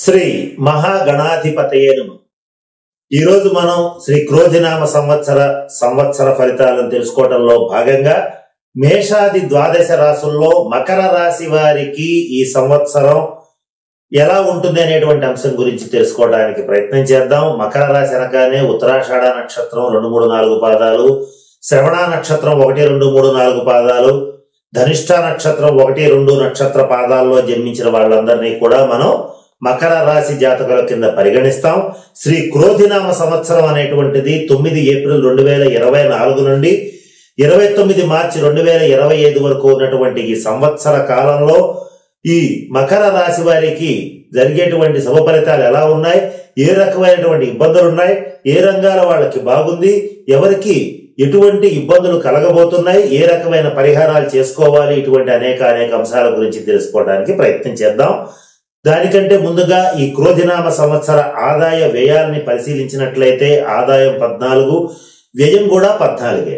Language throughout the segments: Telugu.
శ్రీ మహాగణాధిపతయే నమః. ఈరోజు మనం శ్రీ క్రోధినామ సంవత్సర ఫలితాలను తెలుసుకోవడంలో భాగంగా మేషాది ద్వాదశ రాశుల్లో మకర రాశి వారికి ఈ సంవత్సరం ఎలా ఉంటుంది అనేటువంటి అంశం గురించి తెలుసుకోవడానికి ప్రయత్నం చేద్దాం. మకర రాశి అనగానే ఉత్తరాషాఢ నక్షత్రం 2, 3, 4 పాదాలు, శ్రవణ నక్షత్రం 1, 2, 3, 4 పాదాలు, ధనిష్ఠ నక్షత్రం 1, 2 నక్షత్ర పాదాల్లో జన్మించిన వాళ్ళందరినీ కూడా మనం మకర రాశి జాతకుల కింద పరిగణిస్తాం. శ్రీ క్రోధినామ సంవత్సరం అనేటువంటిది 9 ఏప్రిల్ 2024 నుండి 29 మార్చి 2025 వరకు ఉన్నటువంటి ఈ సంవత్సర కాలంలో ఈ మకర రాశి వారికి జరిగేటువంటి శుభ ఫలితాలు ఎలా ఉన్నాయి, ఏ రకమైనటువంటి ఇబ్బందులు ఉన్నాయి, ఏ రంగాల వాళ్ళకి బాగుంది, ఎవరికి ఎటువంటి ఇబ్బందులు కలగబోతున్నాయి, ఏ రకమైన పరిహారాలు చేసుకోవాలి, ఇటువంటి అనేక అంశాల గురించి తెలుసుకోవడానికి ప్రయత్నం చేద్దాం. దానికంటే ముందుగా ఈ క్రోధినామ సంవత్సర ఆదాయ వ్యయాల్ని పరిశీలించినట్లయితే ఆదాయం 14, వ్యయం కూడా 14,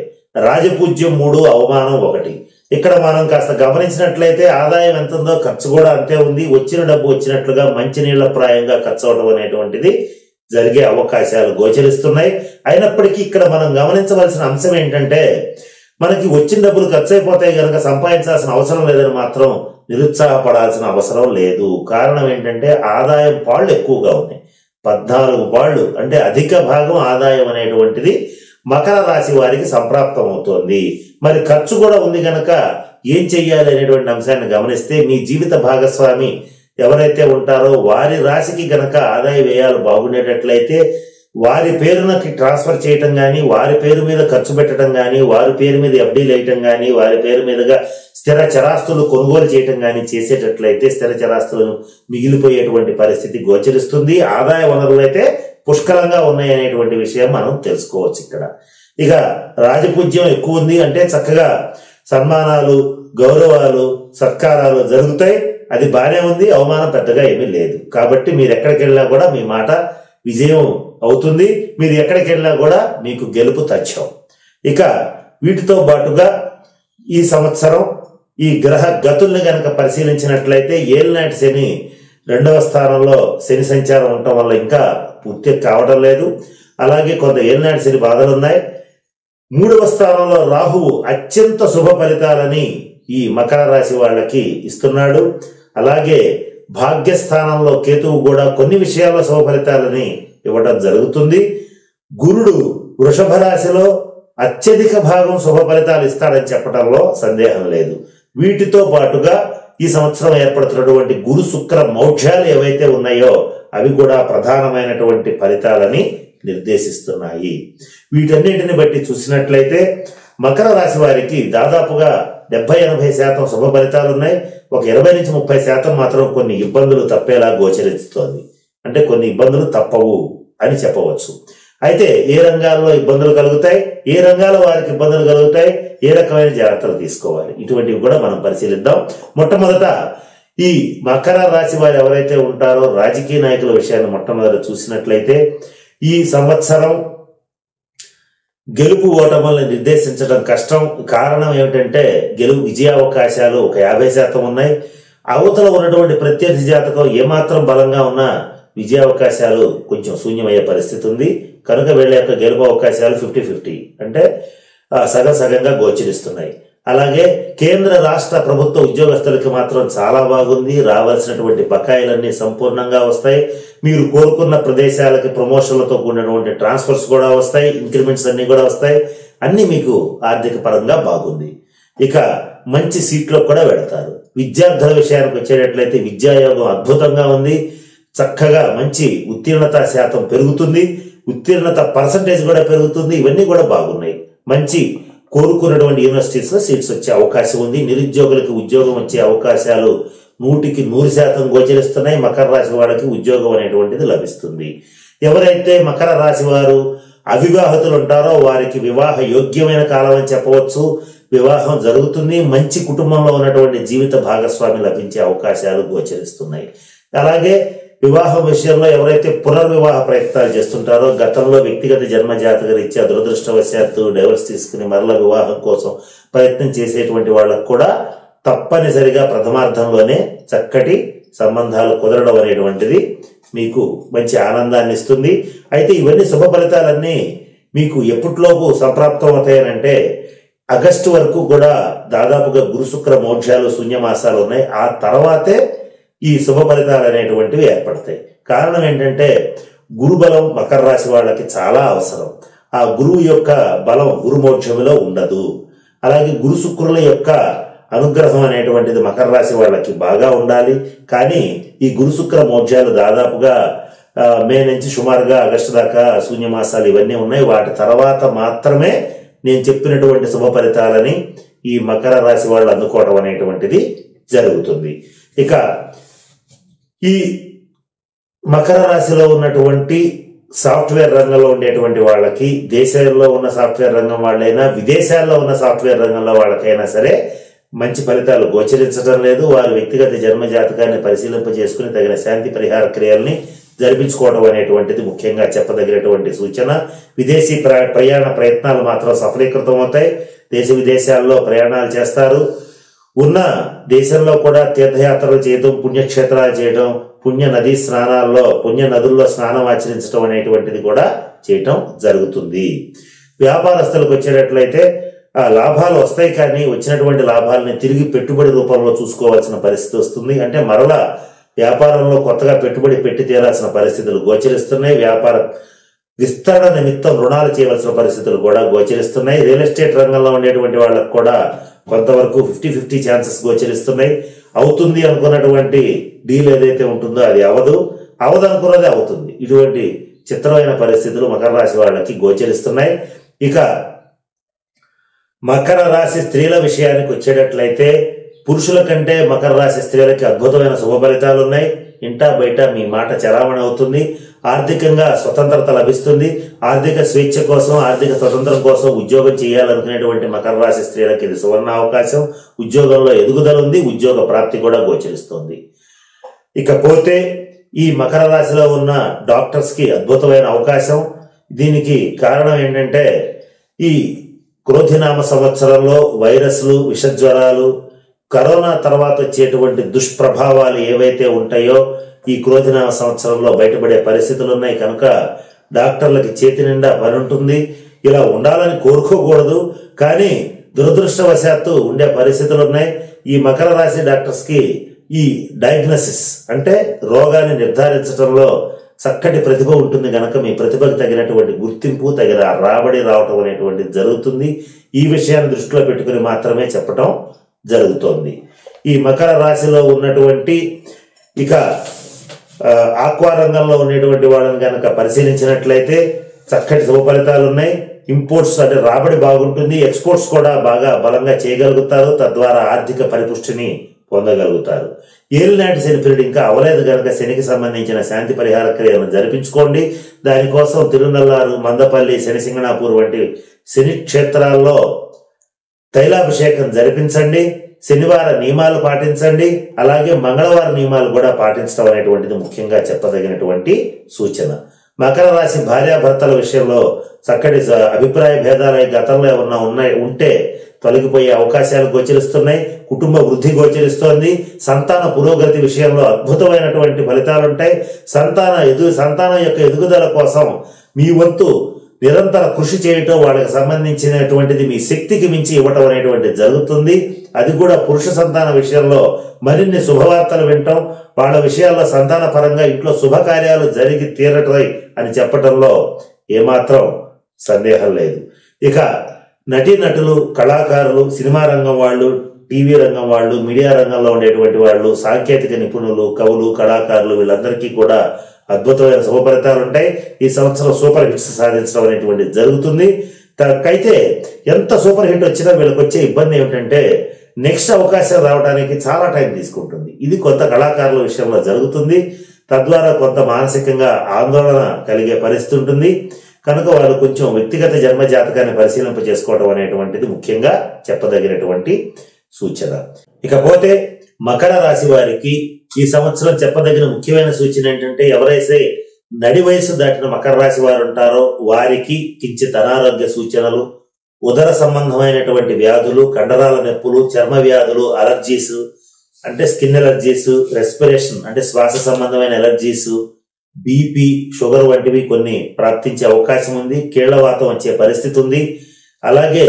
రాజపూజ్యం 3, అవమానం 1. ఇక్కడ మనం కాస్త గమనించినట్లయితే ఆదాయం ఎంత ఉందో ఖర్చు కూడా అంతే ఉంది. వచ్చిన డబ్బు వచ్చినట్లుగా మంచినీళ్ల ప్రాయంగా ఖర్చు అవడం అనేటువంటిది జరిగే అవకాశాలు గోచరిస్తున్నాయి. అయినప్పటికీ ఇక్కడ మనం గమనించవలసిన అంశం ఏంటంటే, మనకి వచ్చిన డబ్బులు ఖర్చు అయిపోతాయి కనుక సంపాదించాల్సిన అవసరం లేదని మాత్రం నిరుత్సాహపడాల్సిన అవసరం లేదు. కారణం ఏంటంటే ఆదాయం పాళ్ళు ఎక్కువగా ఉన్నాయి. 14 పాళ్ళు అంటే అధిక భాగం ఆదాయం అనేటువంటిది మకర రాశి వారికి సంప్రాప్తం అవుతోంది. మరి ఖర్చు కూడా ఉంది కనుక ఏం చెయ్యాలి అనేటువంటి అంశాన్ని గమనిస్తే, మీ జీవిత భాగస్వామి ఎవరైతే ఉంటారో వారి రాశికి గనక ఆదాయ వ్యయాలు బాగుండేటట్లయితే వారి పేరునకి ట్రాన్స్ఫర్ చేయటం కానీ, వారి పేరు మీద ఖర్చు పెట్టడం కానీ, వారి పేరు మీద ఎఫ్డీలు వేయటం కానీ, వారి పేరు మీదుగా స్థిర చరాస్తులు కొనుగోలు చేయటం కానీ చేసేటట్లయితే స్థిర చరాస్తులను మిగిలిపోయేటువంటి పరిస్థితి గోచరిస్తుంది. ఆదాయ వనరులు అయితే పుష్కలంగా ఉన్నాయి అనేటువంటి విషయం మనం తెలుసుకోవచ్చు. ఇక్కడ ఇక రాజపూజ్యం ఎక్కువ ఉంది అంటే చక్కగా సన్మానాలు, గౌరవాలు, సత్కారాలు జరుగుతాయి. అది బానే ఉంది. అవమానం పెద్దగా ఏమీ లేదు. కాబట్టి మీరు ఎక్కడికి వెళ్ళినా కూడా మీ మాట విజయం అవుతుంది. మీరు ఎక్కడికి వెళ్ళినా కూడా మీకు గెలుపు తథ్యం. ఇక వీటితో పాటుగా ఈ సంవత్సరం ఈ గ్రహ గతుల్ని గనక పరిశీలించినట్లయితే ఏలినాటి శని 2వ స్థానంలో శని సంచారం ఉండటం వల్ల ఇంకా పూర్తి కావడం లేదు. అలాగే కొంత ఏలినాటి శని బాధలు ఉన్నాయి. 3వ స్థానంలో రాహువు అత్యంత శుభ ఫలితాలని ఈ మకర రాశి వాళ్ళకి ఇస్తున్నాడు. అలాగే భాగ్యస్థానంలో కేతువు కూడా కొన్ని విషయాల్లో శుభ ఫలితాలని ఇవ్వడం జరుగుతుంది. గురుడు వృషభ రాశిలో అత్యధిక భాగం శుభ ఫలితాలు ఇస్తాడని చెప్పడంలో సందేహం లేదు. వీటితో పాటుగా ఈ సంవత్సరం ఏర్పడుతున్నటువంటి గురు శుక్ర మౌఢ్యాలు ఏవైతే ఉన్నాయో అవి కూడా ప్రధానమైనటువంటి ఫలితాలని నిర్దేశిస్తున్నాయి. వీటన్నిటిని బట్టి చూసినట్లయితే మకర రాశి వారికి దాదాపుగా 70-80% శుభ ఫలితాలు ఉన్నాయి. ఒక 20-30% మాత్రం కొన్ని ఇబ్బందులు తప్పేలా గోచరిస్తోంది. అంటే కొన్ని ఇబ్బందులు తప్పవు అని చెప్పవచ్చు. అయితే ఏ రంగాల్లో ఇబ్బందులు కలుగుతాయి, ఏ రంగాల వారికి ఇబ్బందులు కలుగుతాయి, ఏ రకమైన జాగ్రత్తలు తీసుకోవాలి, ఇటువంటివి కూడా మనం పరిశీలిద్దాం. మొట్టమొదట ఈ మకర రాశి వారు ఎవరైతే ఉంటారో రాజకీయ నాయకుల విషయాన్ని మొట్టమొదట చూసినట్లయితే ఈ సంవత్సరం గెలుపు ఓటములను నిర్దేశించడం కష్టం. కారణం ఏమిటంటే విజయావకాశాలు ఒక 50% ఉన్నాయి. అవతల ఉన్నటువంటి ప్రత్యర్థి జాతకం ఏమాత్రం బలంగా ఉన్నా విజయావకాశాలు కొంచెం శూన్యమయ్యే పరిస్థితి ఉంది. కనుక వీళ్ళ యొక్క గెలుపు అవకాశాలు 50-50 అంటే సగంగా గోచరిస్తున్నాయి. అలాగే కేంద్ర రాష్ట్ర ప్రభుత్వ ఉద్యోగస్తులకి మాత్రం చాలా బాగుంది. రావాల్సినటువంటి బకాయిలన్నీ సంపూర్ణంగా వస్తాయి. మీరు కోరుకున్న ప్రదేశాలకి ప్రమోషన్లతో కూడినటువంటి ట్రాన్స్ఫర్స్ కూడా వస్తాయి. ఇంక్రిమెంట్స్ అన్ని కూడా వస్తాయి. అన్ని మీకు ఆర్థిక పరంగా బాగుంది. ఇక మంచి సీట్లో కూడా వెళతారు. విద్యార్థుల విషయానికి వచ్చేటట్లయితే విద్యాయోగం అద్భుతంగా ఉంది. చక్కగా మంచి ఉత్తీర్ణత శాతం పెరుగుతుంది. ఉత్తీర్ణత పర్సంటేజ్ కూడా పెరుగుతుంది. ఇవన్నీ కూడా బాగున్నాయి. మంచి కోరుకున్నటువంటి యూనివర్సిటీస్ లో సీట్స్ వచ్చే అవకాశం ఉంది. నిరుద్యోగులకు ఉద్యోగం వచ్చే అవకాశాలు 100% గోచరిస్తున్నాయి. మకర రాశి వాళ్ళకి ఉద్యోగం అనేటువంటిది లభిస్తుంది. ఎవరైతే మకర రాశి వారు అవివాహితులు ఉంటారో వారికి వివాహ యోగ్యమైన కాలం అని చెప్పవచ్చు. వివాహం జరుగుతుంది. మంచి కుటుంబంలో ఉన్నటువంటి జీవిత భాగస్వామి లభించే అవకాశాలు గోచరిస్తున్నాయి. అలాగే వివాహం విషయంలో ఎవరైతే పునర్వివాహ ప్రయత్నాలు చేస్తుంటారో, గతంలో వ్యక్తిగత జన్మ జాతక రీత్యా దురదృష్టవశాత్తు డైవర్స్ తీసుకుని మరల వివాహం కోసం ప్రయత్నం చేసేటువంటి వాళ్ళకు కూడా తప్పనిసరిగా ప్రథమార్థంలోనే చక్కటి సంబంధాలు కుదరడం అనేటువంటిది మీకు మంచి ఆనందాన్ని ఇస్తుంది. అయితే ఇవన్నీ శుభ ఫలితాలన్నీ మీకు ఎప్పటిలోపు సంప్రాప్తం అవుతాయనంటే ఆగస్టు వరకు కూడా దాదాపుగా గురు శుక్ర మోక్షాలు శూన్యమాసాలు ఉన్నాయి. ఆ తర్వాతే ఈ శుభ ఫలితాలు అనేటువంటివి ఏర్పడతాయి. కారణం ఏంటంటే గురుబలం మకర రాశి వాళ్ళకి చాలా అవసరం. ఆ గురువు యొక్క బలం గురుమోక్షములో ఉండదు. అలాగే గురు శుక్రుల యొక్క అనుగ్రహం అనేటువంటిది మకర రాశి వాళ్ళకి బాగా ఉండాలి. కానీ ఈ గురు శుక్ర మోక్షాలు దాదాపుగా మే నుంచి సుమారుగా ఆగస్టు దాకా శూన్యమాసాలు ఇవన్నీ ఉన్నాయి. వాటి తర్వాత మాత్రమే నేను చెప్పినటువంటి శుభ ఫలితాలని ఈ మకర రాశి వాళ్ళు అందుకోవడం అనేటువంటిది జరుగుతుంది. ఇక ఈ మకర రాశిలో ఉన్నటువంటి సాఫ్ట్వేర్ రంగంలో ఉండేటువంటి వాళ్ళకి, దేశంలో ఉన్న సాఫ్ట్వేర్ రంగం వాళ్ళైనా విదేశాల్లో ఉన్న సాఫ్ట్వేర్ రంగంలో వాళ్ళకైనా సరే మంచి ఫలితాలు గోచరించడం లేదు. వారి వ్యక్తిగత జన్మ జాతకాన్ని పరిశీలింపజేసుకుని తగిన శాంతి పరిహార క్రియల్ని జరిపించుకోవడం అనేటువంటిది ముఖ్యంగా చెప్పదగినటువంటి సూచన. విదేశీ ప్రయాణ ప్రయత్నాలు మాత్రం సఫలీకృతం అవుతాయి. దేశ విదేశాల్లో ప్రయాణాలు చేస్తారు. ఉన్న దేశంలో కూడా తీర్థయాత్రలు చేయడం, పుణ్యక్షేత్రాలు చేయడం, పుణ్య నదీ స్నానాల్లో పుణ్య నదుల్లో స్నానం ఆచరించడం అనేటువంటిది కూడా చేయటం జరుగుతుంది. వ్యాపారస్తులకు వచ్చేటట్లయితే ఆ లాభాలు వస్తాయి, కానీ వచ్చినటువంటి లాభాలని తిరిగి పెట్టుబడి రూపంలో చూసుకోవాల్సిన పరిస్థితి వస్తుంది. అంటే మరలా వ్యాపారంలో కొత్తగా పెట్టుబడి పెట్టి తీరాల్సిన పరిస్థితులు గోచరిస్తున్నాయి. వ్యాపార విస్తరణ నిమిత్తం రుణాలు చేయవలసిన పరిస్థితులు కూడా గోచరిస్తున్నాయి. రియల్ ఎస్టేట్ రంగంలో ఉండేటువంటి వాళ్ళకు కూడా కొంతవరకు 50-50 ఛాన్సెస్ గోచరిస్తున్నాయి. అవుతుంది అనుకున్నటువంటి డీల్ ఏదైతే ఉంటుందో అది అవదనుకున్నది అవుతుంది. ఇటువంటి చిత్రమైన పరిస్థితులు మకర రాశి వాళ్ళకి గోచరిస్తున్నాయి. ఇక మకర రాశి స్త్రీల విషయానికి వచ్చేటట్లయితే పురుషుల కంటే మకర రాశి స్త్రీలకి అద్భుతమైన శుభ ఫలితాలు ఉన్నాయి. ఇంటా బయట మీ మాట చలామణి అవుతుంది. ఆర్థికంగా స్వతంత్రత లభిస్తుంది. ఆర్థిక స్వేచ్ఛ కోసం, ఆర్థిక స్వతంత్రం కోసం ఉద్యోగం చేయాలనుకునేటువంటి మకర రాశి స్త్రీలకి ఇది సువర్ణ అవకాశం. ఉద్యోగంలో ఎదుగుదల ఉంది. ఉద్యోగ ప్రాప్తి కూడా గోచరిస్తుంది. ఇకపోతే ఈ మకర రాశిలో ఉన్న డాక్టర్స్ కి అద్భుతమైన అవకాశం. దీనికి కారణం ఏంటంటే ఈ క్రోధినామ సంవత్సరంలో వైరస్లు, విషజ్వరాలు, కరోనా తర్వాత వచ్చేటువంటి దుష్ప్రభావాలు ఏవైతే ఉంటాయో ఈ క్రోధినామ సంవత్సరంలో బయటపడే పరిస్థితులు ఉన్నాయి. కనుక డాక్టర్లకి చేతి నిండా పని ఉంటుంది. ఇలా ఉండాలని కోరుకోకూడదు, కానీ దురదృష్టవశాత్తు ఉండే పరిస్థితులు ఉన్నాయి. ఈ మకర రాశి డాక్టర్స్ కి ఈ డయాగ్నోసిస్ అంటే రోగాన్ని నిర్ధారించడంలో చక్కటి ప్రతిభ ఉంటుంది. గనక మీ ప్రతిభకు తగినటువంటి గుర్తింపు, తగిన రాబడి రావటం అనేటువంటిది జరుగుతుంది. ఈ విషయాన్ని దృష్టిలో పెట్టుకుని మాత్రమే చెప్పటం జరుగుతోంది. ఈ మకర రాశిలో ఉన్నటువంటి ఇక ఆక్వా రంగంలో ఉండేటువంటి వాళ్ళని కనుక పరిశీలించినట్లయితే చక్కటి శుభ ఫలితాలు ఉన్నాయి. ఇంపోర్ట్స్ అంటే రాబడి బాగుంటుంది. ఎక్స్పోర్ట్స్ కూడా బాగా బలంగా చేయగలుగుతారు. తద్వారా ఆర్థిక పరిపుష్టిని పొందగలుగుతారు. ఏలినాటి శని పీరియడ్ ఇంకా అవలేదు కనుక శనికి సంబంధించిన శాంతి పరిహార క్రియలను జరిపించుకోండి. దానికోసం తిరునల్లారు, మందపల్లి, శని సింగణాపూర్ వంటి శని క్షేత్రాల్లో తైలాభిషేకం జరిపించండి. శనివార నియమాలు పాటించండి. అలాగే మంగళవార నియమాలు కూడా పాటించడం అనేటువంటిది ముఖ్యంగా చెప్పదగినటువంటి సూచన. మకర రాశి భార్యాభర్తల విషయంలో చక్కటి అభిప్రాయ భేదాలు గతంలో ఏమన్నా ఉంటే తొలగిపోయే అవకాశాలు గోచరిస్తున్నాయి. కుటుంబ వృద్ధి గోచరిస్తోంది. సంతాన పురోగతి విషయంలో అద్భుతమైనటువంటి ఫలితాలుంటాయి. సంతానం యొక్క ఎదుగుదల కోసం మీ వంతు నిరంతర కృషి చేయటం, వాళ్ళకి సంబంధించినటువంటిది మీ శక్తికి మించి ఇవ్వటం అనేటువంటిది జరుగుతుంది. అది కూడా పురుష సంతాన విషయంలో మరిన్ని శుభవార్తలు వింటాం. వాళ్ళ విషయాల్లో సంతాన పరంగా ఇంట్లో శుభకార్యాలు జరిగి తీరటై అని చెప్పటంలో ఏమాత్రం సందేహం లేదు. ఇక నటీనటులు, కళాకారులు, సినిమా రంగం వాళ్ళు, టీవీ రంగం వాళ్ళు, మీడియా రంగంలో ఉండేటువంటి వాళ్ళు, సాంకేతిక నిపుణులు, కవులు, కళాకారులు వీళ్ళందరికీ కూడా అద్భుతమైన శుభ ఫలితాలు ఉంటాయి. ఈ సంవత్సరం సూపర్ హిట్స్ సాధించడం అనేటువంటిది జరుగుతుంది. అయితే ఎంత సూపర్ హిట్ వచ్చినా వీళ్ళకి వచ్చే ఇబ్బంది ఏమిటంటే నెక్స్ట్ అవకాశం రావడానికి చాలా టైం తీసుకుంటుంది. ఇది కొంత కళాకారుల విషయంలో జరుగుతుంది. తద్వారా కొంత మానసికంగా ఆందోళన కలిగే పరిస్థితి ఉంటుంది. కనుక వాళ్ళు కొంచెం వ్యక్తిగత జన్మ జాతకాన్ని పరిశీలింప చేసుకోవడం అనేటువంటిది ముఖ్యంగా చెప్పదగినటువంటి సూచన. ఇకపోతే మకర రాశి వారికి ఈ సంవత్సరం చెప్పదగిన ముఖ్యమైన సూచన ఏంటంటే ఎవరైతే నడి వయసు దాటిన మకర రాశి వారు ఉంటారో వారికి కించిత్ అనారోగ్య సూచనలు, ఉదర సంబంధమైనటువంటి వ్యాధులు, కండరాల నొప్పులు, చర్మ వ్యాధులు, అలర్జీస్ అంటే స్కిన్ ఎలర్జీస్, రెస్పిరేషన్ అంటే శ్వాస సంబంధమైన ఎలర్జీస్, బీపీ, షుగర్ వంటివి కొన్ని ప్రాప్తించే అవకాశం ఉంది. కీళ్లవాతం వచ్చే పరిస్థితి ఉంది. అలాగే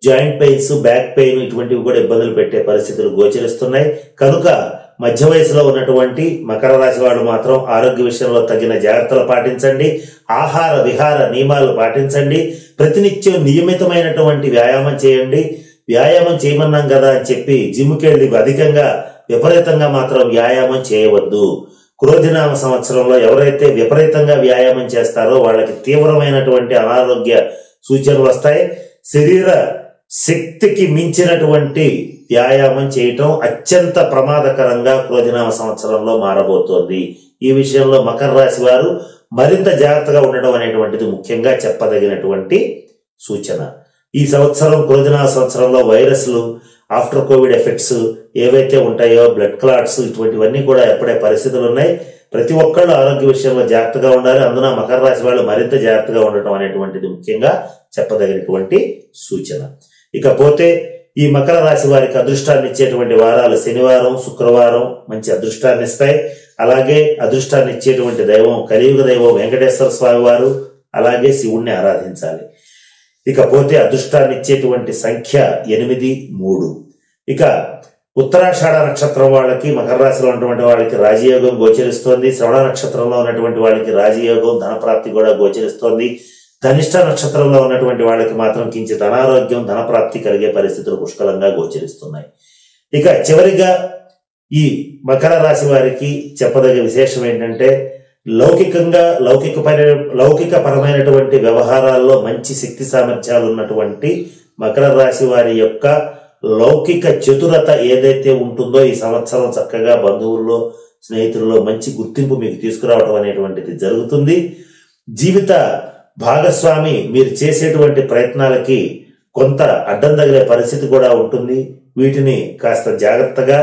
జాయింట్ పెయిన్స్, బ్యాక్ పెయిన్ ఇటువంటివి కూడా ఇబ్బందులు పెట్టే పరిస్థితులు గోచరిస్తున్నాయి. కనుక మధ్య వయసులో ఉన్నటువంటి మకర రాశి వాళ్ళు మాత్రం ఆరోగ్య విషయంలో తగిన జాగ్రత్తలు పాటించండి. ఆహార విహార నియమాలు పాటించండి. ప్రతినిత్యం నియమితమైనటువంటి వ్యాయామం చేయండి. వ్యాయామం చేయమన్నాం కదా అని చెప్పి జిమ్కి వెళ్ళి అధికంగా విపరీతంగా మాత్రం వ్యాయామం చేయవద్దు. క్రోధినామ సంవత్సరంలో ఎవరైతే విపరీతంగా వ్యాయామం చేస్తారో వాళ్ళకి తీవ్రమైనటువంటి అనారోగ్య సూచనలు వస్తాయి. శరీర శక్తికి మించినటువంటి వ్యాయామం చేయటం అత్యంత ప్రమాదకరంగా క్రోధినామ సంవత్సరంలో మారబోతోంది. ఈ విషయంలో మకర రాశి వారు మరింత జాగ్రత్తగా ఉండడం అనేటువంటిది ముఖ్యంగా చెప్పదగినటువంటి సూచన. ఈ సంవత్సరం క్రోధినామ సంవత్సరంలో వైరస్లు, ఆఫ్టర్ కోవిడ్ ఎఫెక్ట్స్ ఏవైతే ఉంటాయో, బ్లడ్ క్లాట్స్ ఇటువంటివన్నీ కూడా ఏర్పడే పరిస్థితులు ఉన్నాయి. ప్రతి ఒక్కళ్ళు ఆరోగ్య విషయంలో జాగ్రత్తగా ఉండాలి. అందున మకర రాశి వాళ్ళు మరింత జాగ్రత్తగా ఉండటం అనేటువంటిది ముఖ్యంగా చెప్పదగినటువంటి సూచన. ఇకపోతే ఈ మకర రాశి వారికి అదృష్టాన్ని ఇచ్చేటువంటి వారాలు శనివారం, శుక్రవారం మంచి అదృష్టాన్ని ఇస్తాయి. అలాగే అదృష్టాన్ని ఇచ్చేటువంటి దైవం కలియుగ దైవం వెంకటేశ్వర స్వామి వారు. అలాగే శివుణ్ణి ఆరాధించాలి. ఇకపోతే అదృష్టాన్ని ఇచ్చేటువంటి సంఖ్య 8, 3. ఇక ఉత్తరాషాఢ నక్షత్రం వాళ్ళకి, మకర రాశిలో ఉన్నటువంటి వాళ్ళకి రాజయోగం గోచరిస్తోంది. శ్రవణ నక్షత్రంలో ఉన్నటువంటి వాళ్ళకి రాజయోగం, ధనప్రాప్తి కూడా గోచరిస్తోంది. ధనిష్ట నక్షత్రంలో ఉన్నటువంటి వాళ్ళకి మాత్రం కించిత్ అనారోగ్యం, ధనప్రాప్తి కలిగే పరిస్థితులు పుష్కలంగా గోచరిస్తున్నాయి. ఇక చివరిగా ఈ మకర రాశి వారికి చెప్పదగ్గ విశేషం ఏంటంటే, లౌకికపరమైనటువంటి వ్యవహారాల్లో మంచి శక్తి సామర్థ్యాలు ఉన్నటువంటి మకర రాశి వారి యొక్క లౌకిక చతురత ఏదైతే ఉంటుందో ఈ సంవత్సరం చక్కగా బంధువుల్లో, స్నేహితుల్లో మంచి గుర్తింపు మీకు తీసుకురావడం అనేటువంటిది జరుగుతుంది. జీవిత భాగస్వామి మీరు చేసేటువంటి ప్రయత్నాలకి కొంత అడ్డం తగిలే పరిస్థితి కూడా ఉంటుంది. వీటిని కాస్త జాగ్రత్తగా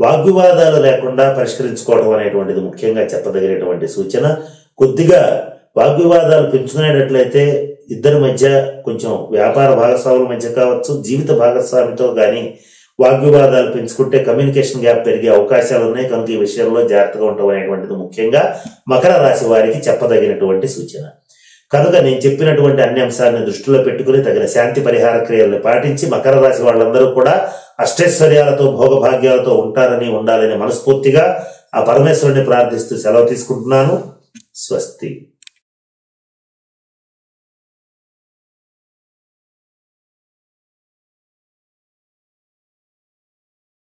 వాగ్వివాదాలు లేకుండా పరిష్కరించుకోవడం అనేటువంటిది ముఖ్యంగా చెప్పదగినటువంటి సూచన. కొద్దిగా వాగ్వివాదాలు పెంచుకునేటట్లయితే ఇద్దరి మధ్య, కొంచెం వ్యాపార భాగస్వాముల మధ్య కావచ్చు, జీవిత భాగస్వామితో కానీ వాగ్వివాదాలు పెంచుకుంటే కమ్యూనికేషన్ గ్యాప్ పెరిగే అవకాశాలు ఉన్నాయి. కనుక ఈ విషయంలో జాగ్రత్తగా ఉండడం అనేటువంటిది ముఖ్యంగా మకర రాశి వారికి చెప్పదగినటువంటి సూచన. కనుక నేను చెప్పినటువంటి అన్ని అంశాలను దృష్టిలో పెట్టుకుని తగిన శాంతి పరిహార క్రియలను పాటించి మకర రాశి వాళ్ళందరూ కూడా అష్టైశ్వర్యాలతో, భోగభాగ్యాలతో ఉండాలని మనస్ఫూర్తిగా ఆ పరమేశ్వరుని ప్రార్థిస్తూ సెలవు తీసుకుంటున్నాను. స్వస్తి.